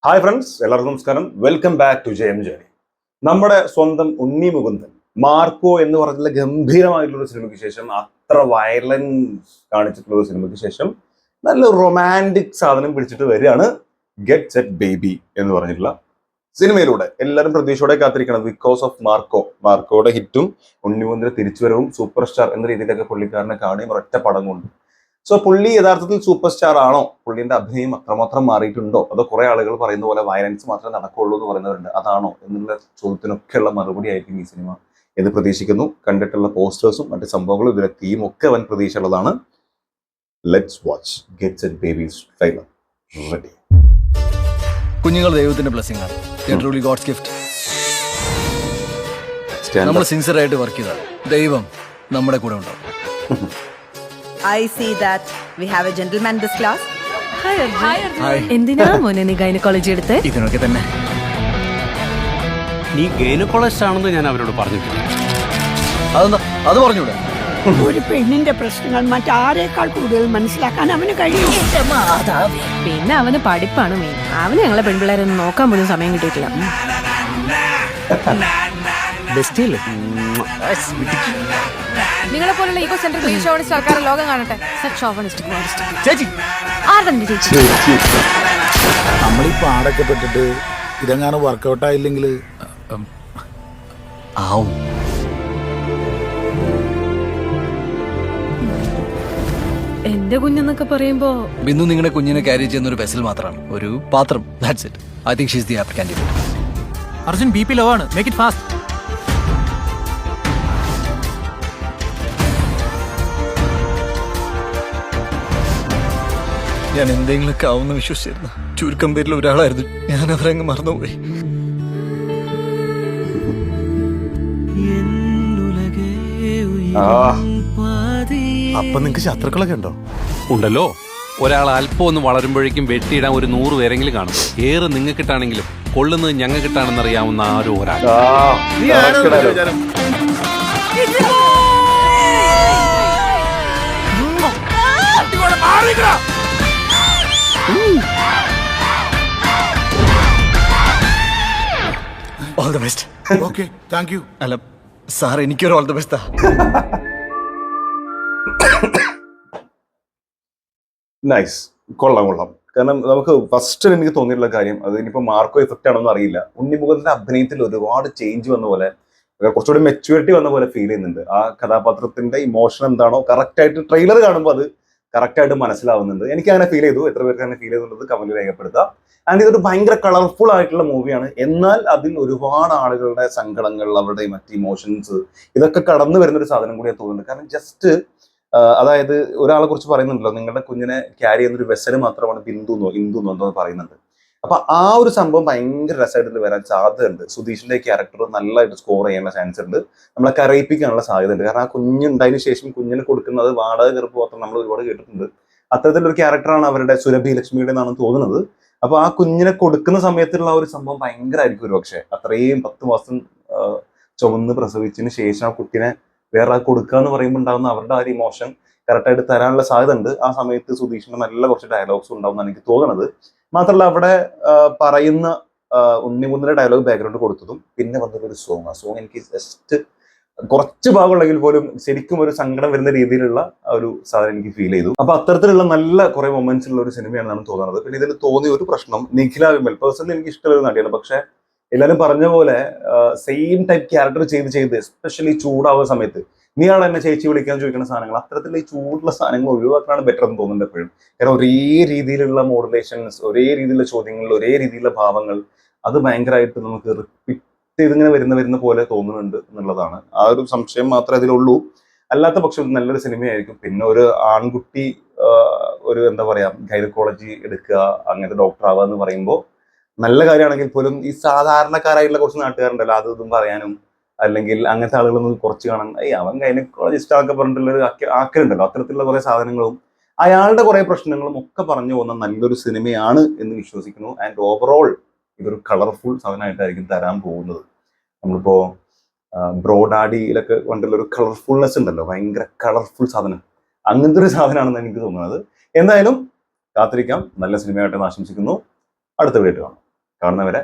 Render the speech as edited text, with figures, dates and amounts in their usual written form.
Hi friends, എല്ലാവർക്കും നമസ്കാരം. Welcome back to ജയം ജേണി. നമ്മുടെ സ്വന്തം ഉണ്ണി മുകുന്ദൻ മാർക്കോ എന്ന് പറഞ്ഞിട്ടുള്ള ഗംഭീരമായിട്ടുള്ള സിനിമയ്ക്ക് ശേഷം, അത്ര വയലൻസ് കാണിച്ചിട്ടുള്ള ഒരു സിനിമയ്ക്ക് ശേഷം നല്ല റൊമാൻറ്റിക് സാധനം പിടിച്ചിട്ട് വരികയാണ് ഗെറ്റ് സെറ്റ് ബേബി എന്ന് പറഞ്ഞിട്ടുള്ള സിനിമയിലൂടെ. എല്ലാവരും പ്രതീക്ഷയോടെ കാത്തിരിക്കണം. ബിക്കോസ് ഓഫ് മാർക്കോയുടെ ഹിറ്റും ഉണ്ണിമുകുന്ദന്റെ തിരിച്ചുവരവും സൂപ്പർ സ്റ്റാർ എന്ന രീതിയിലൊക്കെ പുള്ളിക്കാരനെ കാണുകയും ഒരൊറ്റ പടം കൊണ്ട്. സോ പുള്ളി യഥാർത്ഥത്തിൽ സൂപ്പർ സ്റ്റാർ ആണോ? പുള്ളിന്റെ അഭിനയം അത്രമാത്രം മാറിയിട്ടുണ്ടോ? അതോ കുറെ ആളുകൾ പറയുന്ന പോലെ വയലൻസ് മാത്രമേ നടക്കുള്ളൂ എന്ന് പറയുന്നവരുണ്ട്, അതാണോ എന്നുള്ള ചോദ്യത്തിനൊക്കെയുള്ള മറുപടി ആയിരിക്കും ഈ സിനിമ എന്ന് പ്രതീക്ഷിക്കുന്നു. കണ്ടിട്ടുള്ള പോസ്റ്റേഴ്സും മറ്റു സംഭവങ്ങളും ഇതിലെ തീം ഒക്കെ വൻ പ്രതീക്ഷയുള്ളതാണ്. Let's watch get set babies trailer. Ready. കുഞ്ഞുങ്ങൾ ദൈവത്തിന്റെ ബ്ലെസ്സിംഗ് ആണ്. Truly God's gift. നമ്മൾ സിൻസിയറായിട്ട് വർക്ക് ചെയ്താൽ ദൈവം നമ്മുടെ കൂടെ ഉണ്ടാവും. I see that we have a gentleman in this class. Hi Arjun. എന്തിനാ മോനെ നീ ഗൈനക്കോളജി എടുത്ത്? ഇതിനൊക്കെ തന്നെ. നീ ഗൈനക്കോളജിസ്റ്റ് ആണെന്ന് ഞാൻ അവരോട് പറഞ്ഞിട്ടില്ല. അതെന്താ അത് പറഞ്ഞൂടെ? ഒരു പെണ്ണിന്റെ പ്രശ്നങ്ങൾ മറ്റാരേക്കാൾ കൂടുതൽ മനസ്സിലാക്കാൻ അവന് കഴിയും. പിന്നെ അവന് പഠിപ്പാണ് മെയിൻ. അവന് ഞങ്ങളെ പെൺപിള്ളേരൊന്നും നോക്കാൻ പോലും സമയം കിട്ടിയിട്ടില്ല. നിങ്ങളെ പോലുള്ള ഈഗോ സെൻട്രിക് ഷോണിസ്റ്റ് ആൾക്കാരെ ലോകം കാണട്ടെ. ചേച്ചി നമ്മളീ പാടൊക്കെ പെട്ടിട്ട് ഇതെങ്ങാനും വർക്കൗട്ട് ആയില്ലെങ്കിൽ ആവും. എന്റെ കുഞ്ഞെന്നൊക്കെ പറയുമ്പോ ബിന്ദു നിങ്ങളുടെ കുഞ്ഞിനെ ക്യാരി ചെയ്യുന്ന ഒരു വെസൽ മാത്രമാണ്, ഒരു പാത്രം. That's it. I think she is the apt candidate. Arjun BP low ആണ്. Make it fast. ഞാൻ എന്തെങ്കിലുമൊക്കെ ആവുമെന്ന് വിശ്വസിച്ചിരുന്നു. ചുരുക്കം പേരിൽ ഒരാളായിരുന്നു ഞാൻ. അവരങ്ങ് മറന്നുപോയി. അപ്പൊ നിങ്ങക്ക് ശത്രുക്കളൊക്കെ ഉണ്ടോ? ഉണ്ടല്ലോ. ഒരാൾ അല്പം ഒന്ന് വളരുമ്പോഴേക്കും വെട്ടിയിടാൻ ഒരു 100 പേരെങ്കിലും കാണും. ഏറെ നിങ്ങൾക്കിട്ടാണെങ്കിലും കൊള്ളുന്നത് ഞങ്ങൾക്കിട്ടാണെന്ന് അറിയാവുന്ന ആരോ ഒരാൾ. All the best. Okay, thank you. അല്ല സാർ, എനിക്കൊരു ഓൾ ദ ബെസ്റ്റാ. നൈസ്, കൊള്ളാം. കാരണം നമുക്ക് ഫസ്റ്റ് എനിക്ക് തോന്നിയിട്ടുള്ള കാര്യം, അത് ഇനിയിപ്പോ മാർക്കോ എഫക്റ്റ് ആണെന്ന് അറിയില്ല, ഉണ്ണിമുകുന്ദന്റെ അഭിനയത്തിൽ ഒരുപാട് ചേഞ്ച് വന്ന പോലെ, കുറച്ചുകൂടി മെച്യൂരിറ്റി വന്ന പോലെ ഫീൽ ചെയ്യുന്നുണ്ട്. ആ കഥാപാത്രത്തിന്റെ ഇമോഷൻ എന്താണോ കറക്റ്റ് ആയിട്ട് ട്രെയിലർ കാണുമ്പോൾ അത് കറക്റ്റ് ആയിട്ട് മനസ്സിലാവുന്നുണ്ട്. എനിക്ക് അങ്ങനെ ഫീൽ ചെയ്തു. എത്ര പേർക്ക് അങ്ങനെ ഫീൽ ചെയ്തുള്ളത് കമന്റിൽ രേഖപ്പെടുത്തുക. ആൻഡ് ഇതൊരു ഭയങ്കര കളർഫുൾ ആയിട്ടുള്ള മൂവിയാണ്. എന്നാൽ അതിൽ ഒരുപാട് ആളുകളുടെ സങ്കടങ്ങൾ, അവരുടെ മറ്റ് ഇമോഷൻസ്, ഇതൊക്കെ കടന്നു വരുന്ന ഒരു സാധനം കൂടി ഞാൻ തോന്നുന്നുണ്ട്. കാരണം ജസ്റ്റ് അതായത് ഒരാളെ കുറിച്ച് പറയുന്നുണ്ടല്ലോ, നിങ്ങളുടെ കുഞ്ഞിനെ ക്യാരി ചെയ്യുന്ന ഒരു വെസല് മാത്രമാണ് ബിന്ദുന്നോ ഇന്ദുന്നോ എന്തോ പറയുന്നുണ്ട്. അപ്പൊ ആ ഒരു സംഭവം ഭയങ്കര രസമായിട്ട് വരാൻ സാധ്യതയുണ്ട്. സുധീഷിന്റെ ക്യാരക്ടർ നല്ലതായിട്ട് സ്കോർ ചെയ്യാനുള്ള ചാൻസ് ഉണ്ട്. നമ്മളെ കരയിപ്പിക്കാനുള്ള സാധ്യത ഉണ്ട്. കാരണം ആ കുഞ്ഞുണ്ടായതിനു ശേഷം കുഞ്ഞിന് കൊടുക്കുന്നത് വാടക കയറുപ്പ് മാത്രം നമ്മൾ ഒരുപാട് കേട്ടിട്ടുണ്ട്. അത്തരത്തിലൊരു ക്യാരക്ടറാണ് അവരുടെ സുരഭി ലക്ഷ്മിയുടെ എന്നാണ് തോന്നുന്നത്. അപ്പൊ ആ കുഞ്ഞിനെ കൊടുക്കുന്ന സമയത്തുള്ള ഒരു സംഭവം ഭയങ്കരമായിരിക്കും. ഒരു പക്ഷേ അത്രയും 10 മാസം ചുമന്ന് പ്രസവിച്ചതിന് ശേഷം ആ കുട്ടിനെ വേറെ കൊടുക്കുക എന്ന് പറയുമ്പോൾ ഉണ്ടാകുന്ന അവരുടെ ആ ഒരു ഇമോഷൻ കറക്റ്റായിട്ട് തരാനുള്ള സാധ്യത ഉണ്ട്. ആ സമയത്ത് സുധീഷിന്റെ നല്ല കുറച്ച് ഡയലോഗ്സ് ഉണ്ടാവും എനിക്ക് തോന്നുന്നത്. മാത്രമല്ല അവിടെ പറയുന്ന ഉണ്ണിമുകുന്ദന്റെ ഡയലോഗ് ബാക്ക്ഗ്രൗണ്ട് കൊടുത്തതും പിന്നെ വന്നൊരു സോങ്, ആ സോങ് എനിക്ക് ജസ്റ്റ് കുറച്ച് ഭാഗമുണ്ടെങ്കിൽ പോലും ശരിക്കും ഒരു സങ്കടം വരുന്ന രീതിയിലുള്ള ഒരു സാധനം എനിക്ക് ഫീൽ ചെയ്തു. അപ്പൊ അത്തരത്തിലുള്ള നല്ല കുറെ മൊമെന്റ്സ് ഉള്ള ഒരു സിനിമയാണെന്നാണ് തോന്നുന്നത്. പിന്നെ ഇതിൽ തോന്നിയ ഒരു പ്രശ്നം, നിഖില വിമൽ പേഴ്സണലി എനിക്ക് ഇഷ്ടമുള്ള ഒരു നടിയാണ്. പക്ഷെ എല്ലാവരും പറഞ്ഞ പോലെ സെയിം ടൈപ്പ് ക്യാരക്ടർ ചെയ്ത് എസ്പെഷ്യലി ചൂടാവുന്ന സമയത്ത് നീയാണ് എന്നെ ചേച്ചി വിളിക്കാൻ ചോദിക്കുന്ന സാധനങ്ങൾ, അത്തരത്തിലുള്ള ഈ ചൂടുള്ള സാധനങ്ങൾ ഒഴിവാക്കാനാണ് ബെറ്റർ എന്ന് തോന്നുന്നുണ്ട് എപ്പോഴും. കാരണം ഒരേ രീതിയിലുള്ള മോഡുലേഷൻസ്, ഒരേ രീതിയിലുള്ള ചോദ്യങ്ങൾ, ഒരേ രീതിയിലുള്ള ഭാവങ്ങൾ, അത് ഭയങ്കരമായിട്ട് നമുക്ക് റിപ്പീറ്റ് ചെയ്തിങ്ങനെ വരുന്ന പോലെ തോന്നുന്നുണ്ട് എന്നുള്ളതാണ്. ആ ഒരു സംശയം മാത്രമേ അതിലുള്ളൂ. അല്ലാത്ത പക്ഷം നല്ലൊരു സിനിമയായിരിക്കും. പിന്നെ ഒരു ആൺകുട്ടി ഒരു എന്താ പറയാ ഗൈനക്കോളജി എടുക്കുക, അങ്ങനത്തെ ഡോക്ടർ ആവുക എന്ന് പറയുമ്പോൾ നല്ല കാര്യമാണെങ്കിൽ പോലും ഈ സാധാരണക്കാരായിട്ടുള്ള കുറച്ച് നാട്ടുകാരുണ്ടല്ലോ, അതും പറയാനും അല്ലെങ്കിൽ അങ്ങനത്തെ ആളുകളൊന്നും കുറച്ച് കാണാൻ അവൻ ഗൈനക്കോളജിസ്റ്റ് ആക്കെ പറഞ്ഞിട്ടുള്ളൊരു ആക്കലുണ്ടല്ലോ, അത്തരത്തിലുള്ള കുറെ സാധനങ്ങളും അയാളുടെ കുറെ പ്രശ്നങ്ങളും ഒക്കെ പറഞ്ഞു പോകുന്ന നല്ലൊരു സിനിമയാണ് എന്ന് വിശ്വസിക്കുന്നു. ആൻഡ് ഓവറോൾ ഇതൊരു കളർഫുൾ സാധനമായിട്ടായിരിക്കും തരാൻ പോകുന്നത്. നമ്മളിപ്പോ ബ്രോഡാഡിയിലൊക്കെ കണ്ടുള്ള ഒരു കളർഫുൾനെസ് ഉണ്ടല്ലോ, ഭയങ്കര കളർഫുൾ സാധനം, അങ്ങനത്തെ ഒരു സാധനമാണെന്ന് എനിക്ക് തോന്നുന്നത്. എന്തായാലും കാത്തിരിക്കാം. നല്ല സിനിമയായിട്ട് ആശംസിക്കുന്നു. അടുത്ത വീഡിയോ കാണാം. കാണുന്നവരെ